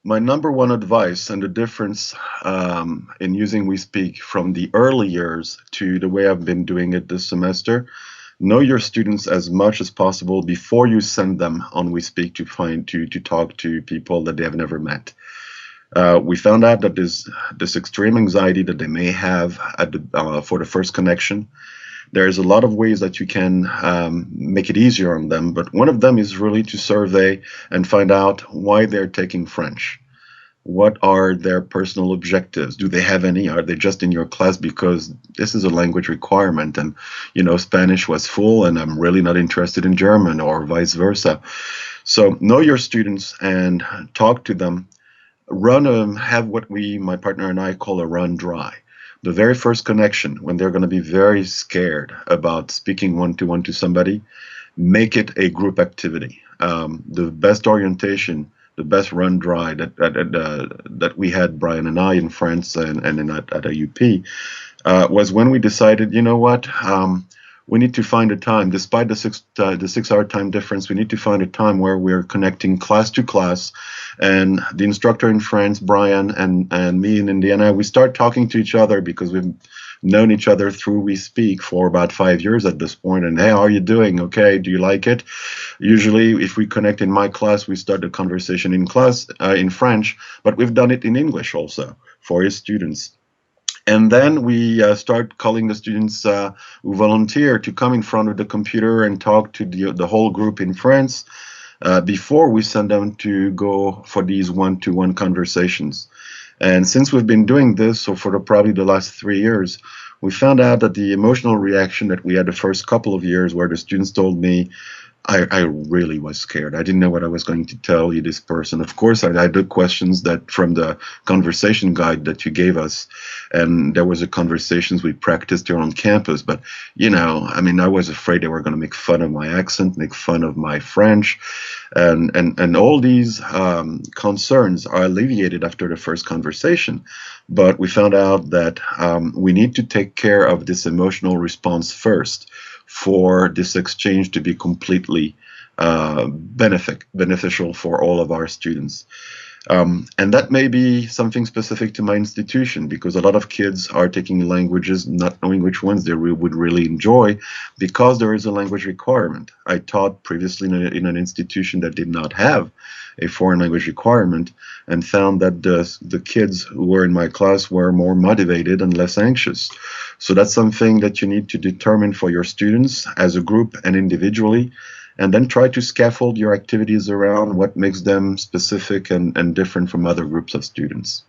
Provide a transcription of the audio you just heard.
My number one advice and the difference in using WeSpeke from the early years to the way I've been doing it this semester, know your students as much as possible before you send them on WeSpeke to talk to people that they have never met. We found out that this extreme anxiety that they may have for the first connection. There's a lot of ways that you can make it easier on them, but one of them is really to survey and find out why they're taking French. What are their personal objectives? Do they have any? Are they just in your class because this is a language requirement and, Spanish was full and I'm really not interested in German or vice versa. So know your students and talk to them. Have what my partner and I call a run dry. The very first connection, when they're going to be very scared about speaking one to somebody, make it a group activity. The best orientation, the best run dry that we had, Brian and I, in France and at AUP, was when we decided, you know what, we need to find a time, despite the 6 hour time difference, we need to find a time where we're connecting class to class. And the instructor in France, Brian, and me in Indiana, we start talking to each other because we've known each other through WeSpeke for about 5 years at this point. And hey, how are you doing? Okay, do you like it? Usually, if we connect in my class, we start the conversation in class in French, but we've done it in English also for his students. And then we start calling the students who volunteer to come in front of the computer and talk to the whole group in France before we send them to go for these one-to-one conversations. And since we've been doing this, so for probably the last 3 years, we found out that the emotional reaction that we had the first couple of years where the students told me, I really was scared. I didn't know what I was going to tell you, this person. Of course, I did questions that from the conversation guide that you gave us, and there was a conversations we practiced here on campus. But, I was afraid they were going to make fun of my accent, make fun of my French, and all these concerns are alleviated after the first conversation. But we found out that we need to take care of this emotional response first for this exchange to be completely beneficial for all of our students. And that may be something specific to my institution, because a lot of kids are taking languages not knowing which ones they would really enjoy because there is a language requirement. I taught previously in an institution that did not have a foreign language requirement and found that the kids who were in my class were more motivated and less anxious. So that's something that you need to determine for your students as a group and individually, and then try to scaffold your activities around what makes them specific and different from other groups of students.